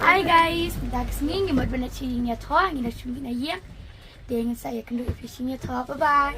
Hi guys, dag sini ngemot benda cirinya toh, ngina cumi na ye. Dengan saya akan duduk fishingnya toh. Bye bye.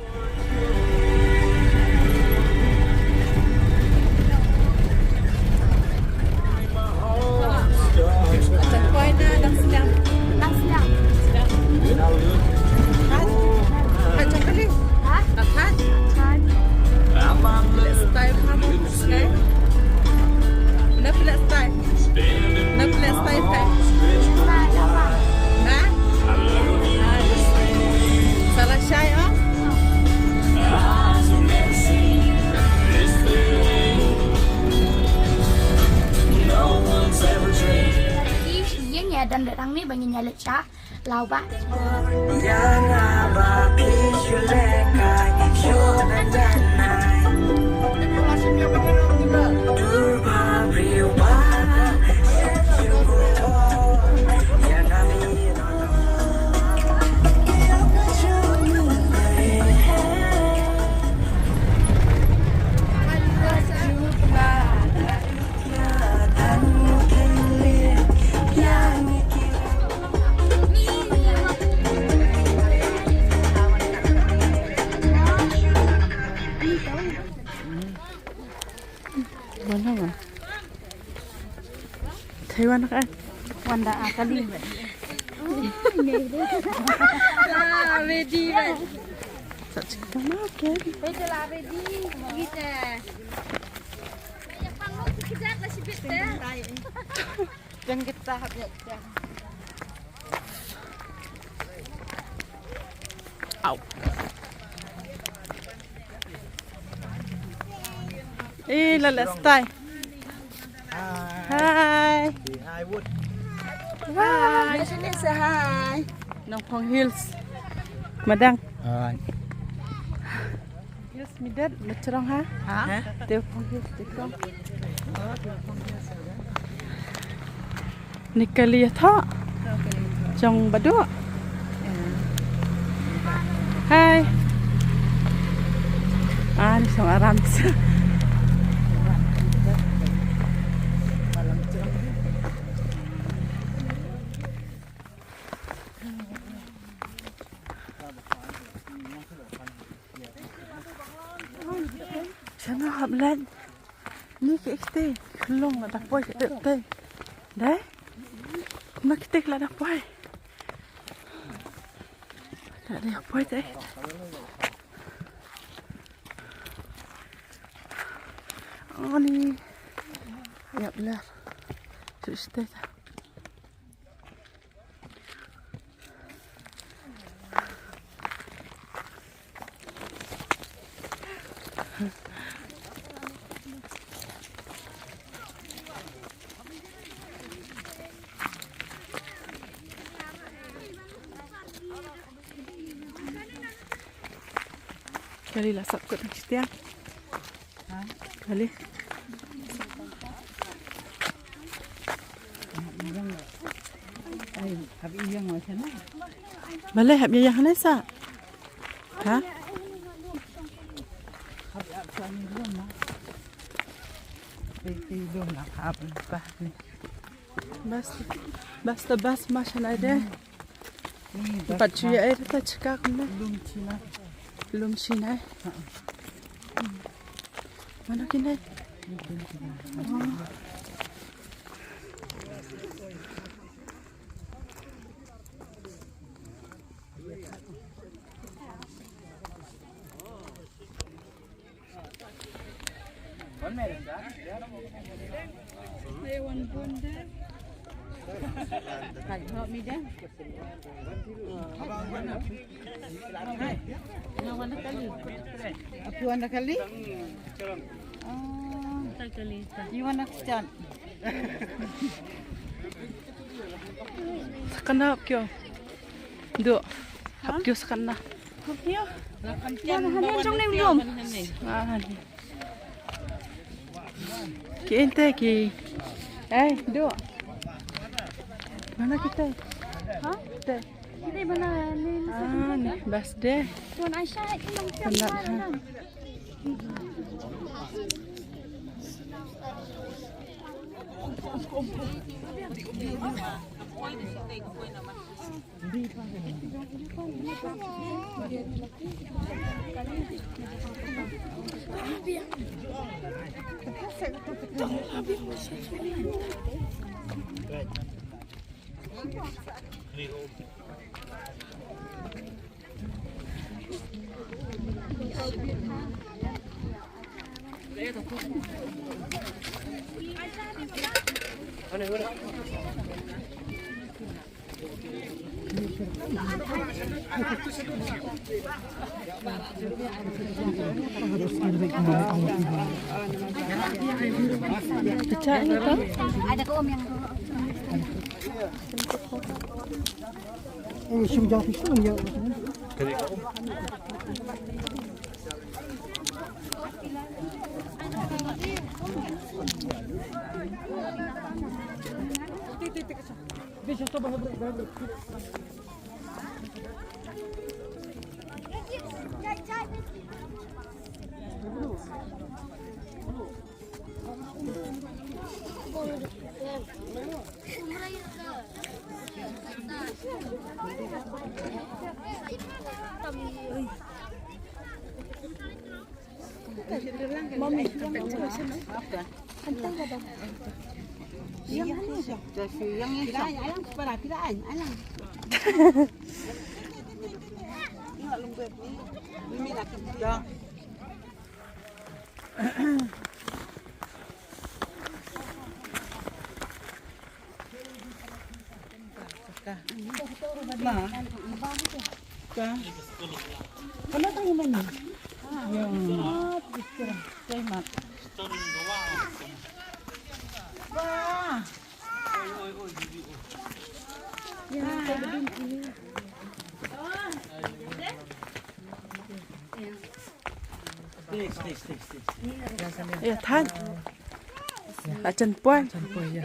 Dan datang ni bagi nyala cah lau ba. Thấy quan các anh. Quan đã kali vậy. Là về đi vậy. Sợ chị có máu kìa. Bây giờ là về đi. Nghĩ nè. Bây giờ phăng lúc cái giác là sẽ biết thế. Chân kita hợp nhận chân. Au. Ê, là style. Hi. Hi Wood. Hi. Mention say hi. Nong Phong Hills. Madang. Rồi. Hills mi dead, macam ha? Hả? Tiêu Phong Hills tikong. Nikalia tho. Trong Badua. Hai. Ni song aram. Sana hợp lên. Ni cái tê, lông là đặc quay cái tê. Đấy. Nó cái tê là đặc quay. Đã đi học quay đấy. Ni nhập lên. Chữ tê. Kali lah sab kot setiap. Kali. Ai, habis yang macam mana? Boleh habis yang mana sa? Ha? Habis apa ni belum nak? Belum nak apa ni? Basta bas macam ada. Tempat cuci air tu cakap mana? Belum Cina. Belum Cina. Mana kini? Help me then. You want a kali? You want a stand? Sakana hap kyo. Do. Hap kyo sakana. Hấp hiếu. Hắn trong nem luôn. Ni. Ki ente ki. Do. Mana kita? Ha? Kita. Kita mana ni? Ni bas deh. Tuan Aisyah itu macam Penat, mana? Pecah ini kan? Ada ke Om yang Ya Tan. Acan puan. Ya.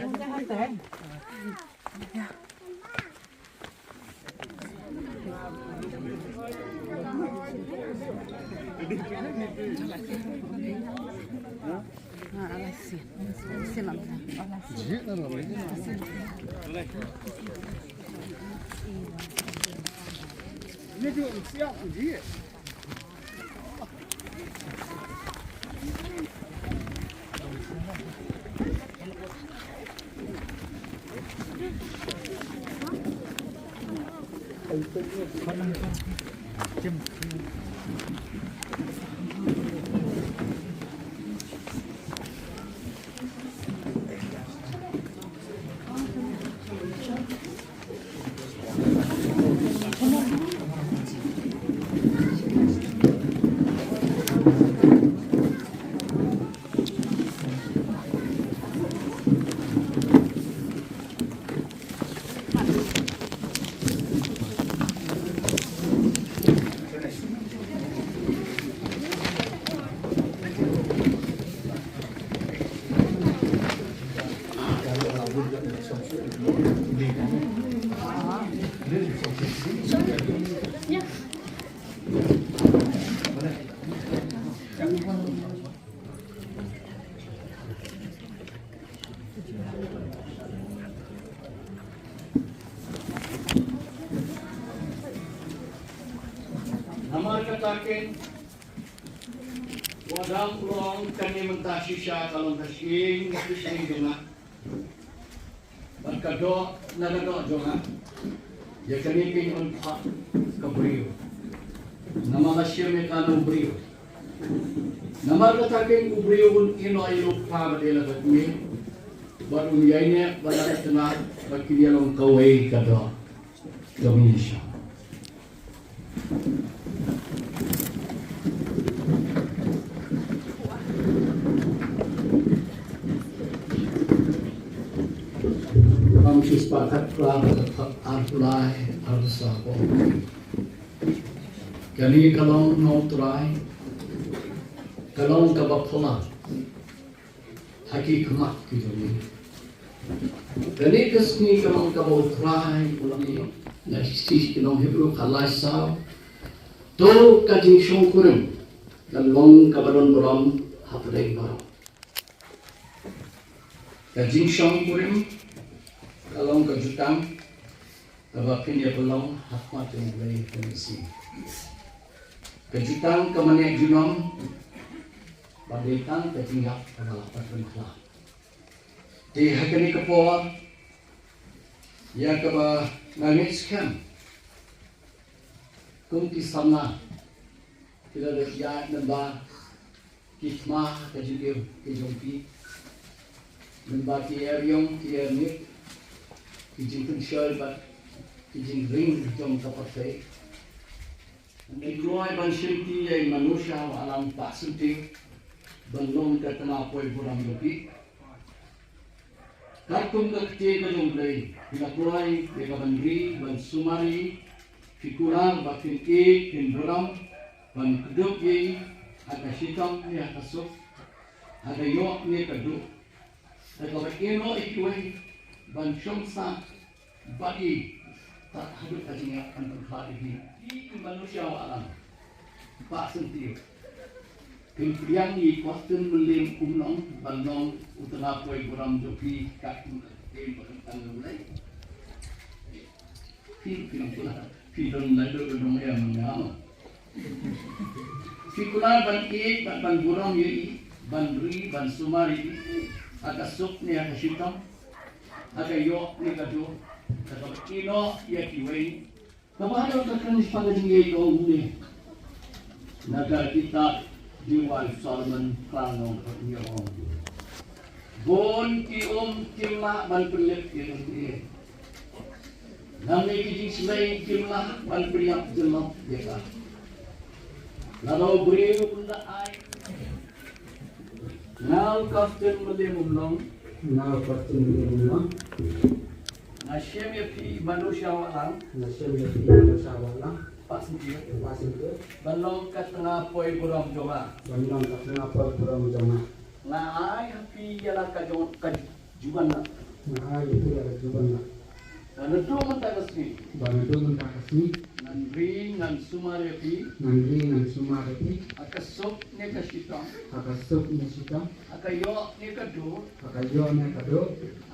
Nama katakan wadang long kami mentasisya kalau kasing kasing jonga. Berkado nagado jonga. Ya kami pin unpak kabrio. Nama masya mekano brio. Nama katakan ubrio un ino ilo pa badela batmi. Baru yainya balak tengah bagi dia long kawai kado. Kami insya. Kami sepakat telah arulai arsako. Kali kalau notrai, kalau kabapola, haki kemak gitu ni. Kali kesni kalau kabotrai ulang ni, nasi kalau Hebrew kalai saw, to kajing shongkurim, kalau kabadon beram hapadeng baram. Kajing shongkurim Kalong kejutang, tabakin ya pelong hakmat yang boleh kondisi. Kejutang kemanek junong, badaitan ketinggal adalah perkenalkan. Di hakani kepoa, ya keba ngangiskan, kumti sama, tidak ada ya nembah, kismah kejadian kejumpi, nembah kiariong kiarnik. Kijing tensyal bat kijing ring jom kapasai. Andi keluar ban senti yang manusia alam tak senti belum ketena poi buram lebih. Kartum kecil kejong lay. Bila keluar bila bandri ban sumari fikuran bakin kin buram ban keduk ye ada sitam ni ada sok ada yok ni keduk. Kalau ino ikui ban syongsa bagi tak hidup kajinya akan berkhidmat di manusia alam pak sentir kempiang ni kuasten melim umnong bandong utara poi buram jopi kak kem bertang mulai film lain dong yang mengam fikular ban buram ye ban ri ban sumari agak sok ni agak sitam ada yo ni kado kado kino ya kiwei kabado kakan pagajingi ko ni naga kita diwal Solomon plano niyo bon ki kimla ban pelik ki nami kijing slay kimla ban priyak jelok ya ka lalu beriu punda ai nal kaften melimulong Now, question number 1. Nasyam ya pi manusia alam Nasib yang tidak bersalah, pak sentir pasang ke, balong kat tengah poi buram joma bandang tak kenapa kurang jama. na ai happy yala ka jugan na Nah, itu ada juga nak. na do man ta kasni Bantu minta kasih, nan ri nan sumare pi nanti nan semua lagi, akasok ne kasitang akasuk ni kita, akayo ne kado akayo ni kado,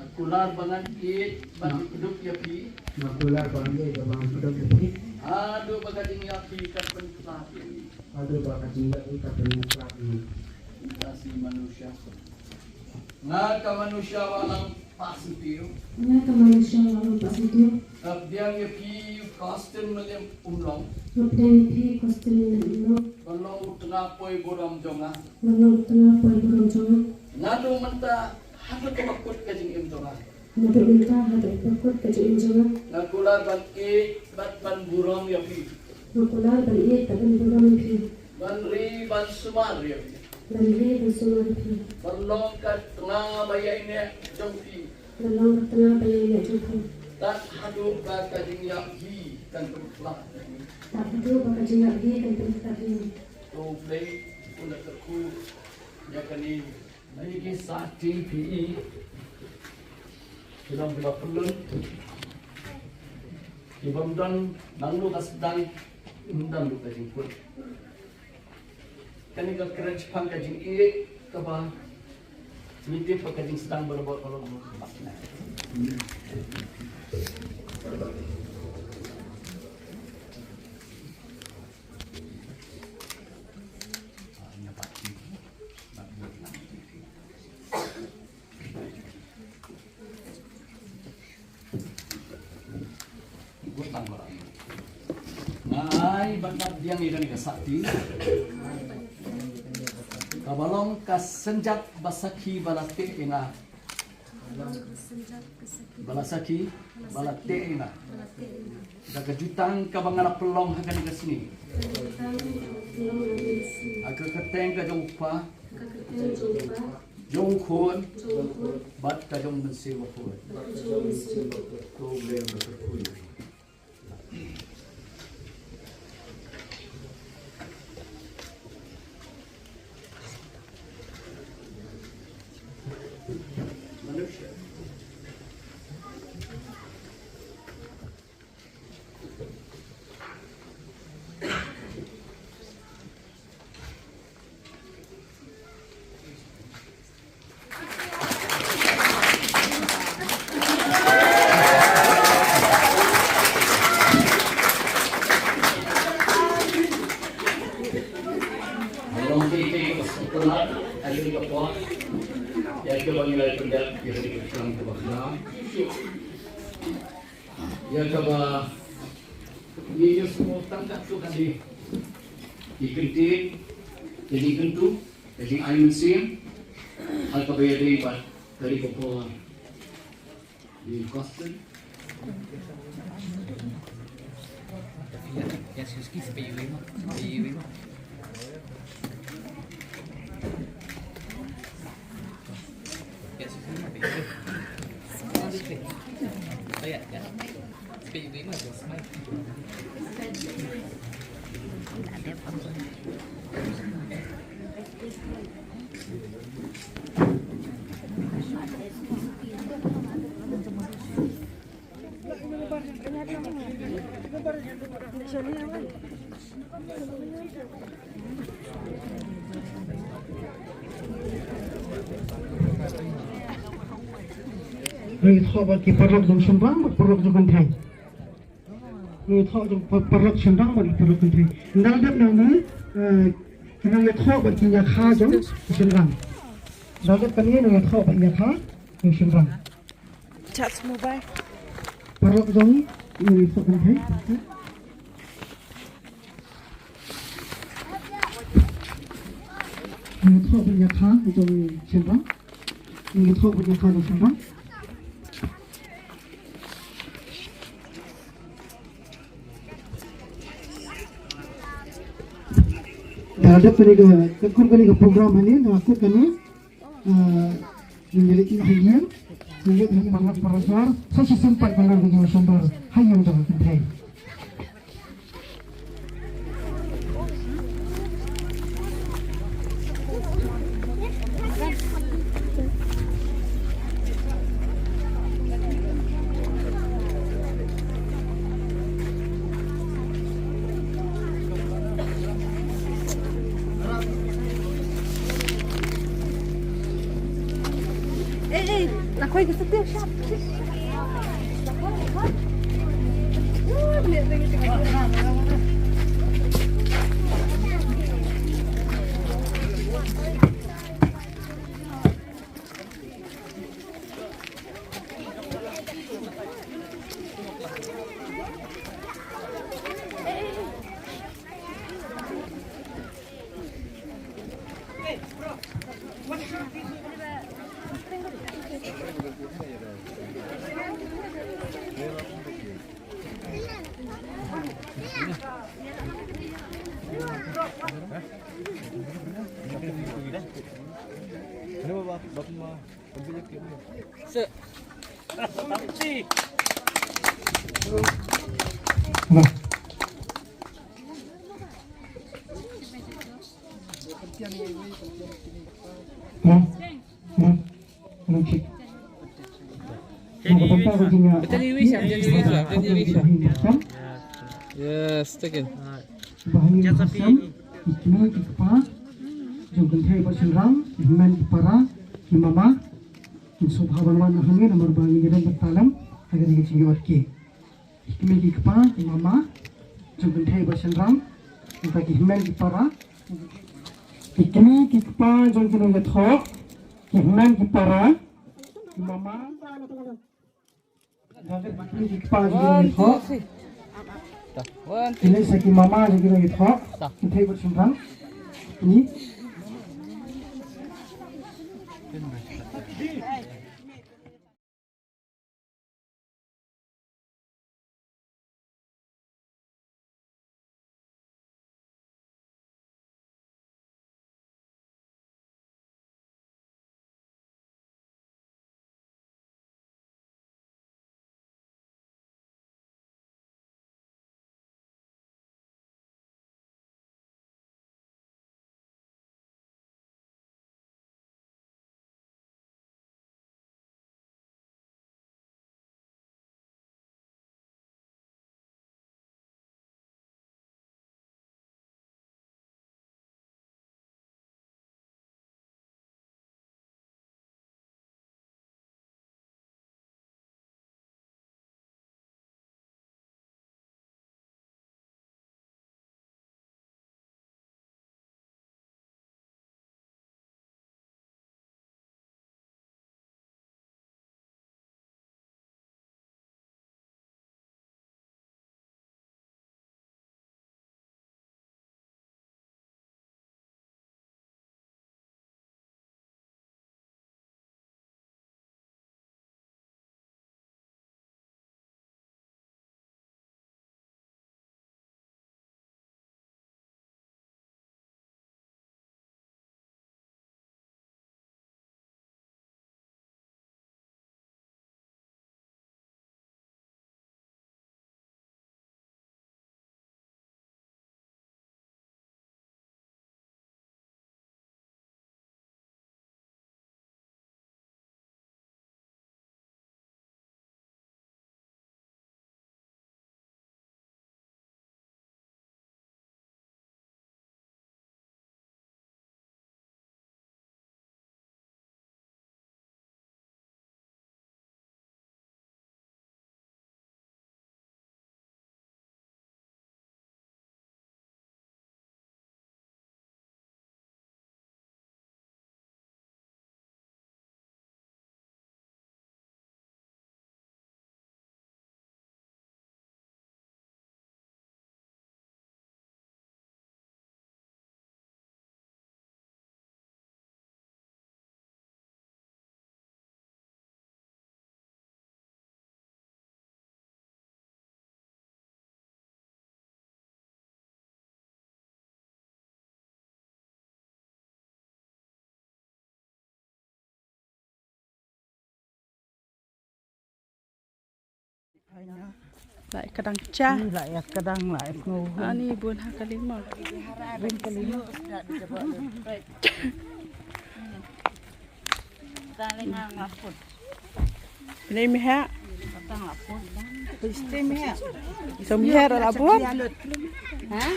akular bangan kit ban kuduk ya pi nakular bangke bang sudah bukti, ado bagading ya pi kan penflat ini ada bakat cinta kita penyakit ini. si manusia nga ka manusia walang pasipio Nga manusia walang pasipio. abdiang ya pi kasten melim umlong Rupdang pi kostel no. balong tengah poi buram jonga Walang tengah poi burung jonga. ngado menta hado ko makut kajing im jonga Nabi minta hada ikut kajian jonga. nakular ban e ban buram ya pi Nakular balik takan burung pi. ban ri ban sumar ya pi Lagi bersumar pi. balong kat tengah bayai ne jong pi Walang tengah bayi nak jumpa. tak hado ka kajing ya hi kan penflat Tak perlu bakal jengat dia dan tempat ini. to play una terku ya kani nai ki sati PE dalam belakang ibam dan nanglo kasdan undan lu kajing pun kani ka keren pang kajing e ka ba miti pa kajing sedang berbuat kalau bakna Nai bantat diang ikan sakti. Kabalong kasenjat basaki balate ina. Balasaki balate ina. Daga jutang kabangan pelong hagan ke sini. Agak keteng ka jong pa. Jong khon bat ka jong mensewa khon. Problem berkuih. Manusia. Ya kaba ini semua tangkap tu kali dikentin jadi kentu jadi air mesin al kaba ya dari kopola di Kosten. Jeg synes, I skal spille mig. Jeg synes, I skal spille. Og ja. Spille mig, det er smart. Người thọ bạc kỳ parlok dong sembang, parlok dong kentai. Người thọ dong parlok sembang, parlok kentai. Nang dap nang ni, người thọ bạc kỳ nhà kha dong sembang. Nang dap kan ni người thọ bạc nhà kha dong sembang. Charge mobile. Parlok dong người thọ kentai. Người thọ bạc nhà kha dong sembang. Người thọ bạc nhà kha dong sembang. Ada kali ke program ini, aku kini menjadi bahagian menjadi banyak perasaan. Saya sempat dengan video sumber hanya untuk kita. La coisa que você deu chato. Yes, taken. Bahagia bersam, ikna ikpa, jungkan hai bersenrang, iman para, imama, insubhawan wan nahani nomor bangi gedan bertalam, agar dia cinggi ke. Ikna ikpa, imama, jungkan hai bersenrang, untuk iman para, ikna ikpa, jungkan hai thok, iman para, imama, jungkan ikpa, jungkan hai thok. Ini segi mama jadi lagi thok, kita ikut simpan. Ini lại kadang cah. Lại kadang lại ngô. Ani 4 kali 5. Ring kelima sudah dicoba. Ta lên ngang lapun. Ini miha. Tang lapun. Pasti miha. So miha dah buat. Ha?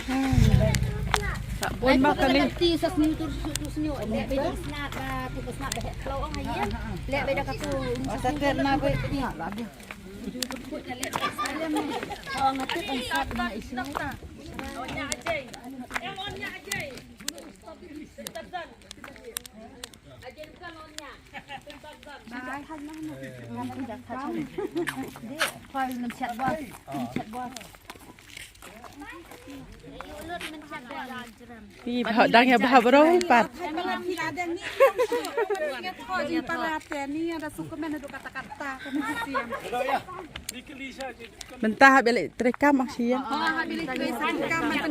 Tak pun kali. Ti sa sniu tu sniu. Lek beda snap tu ke snap dah. Kalau orang aja. Lek beda katu. Masa kena be ni lah dia. Orang ngerti konsep na isu. Ni bahak dang ya bahak beroi pat. Mentah balik terekam maksian. Oh, habilit ko sa kamera.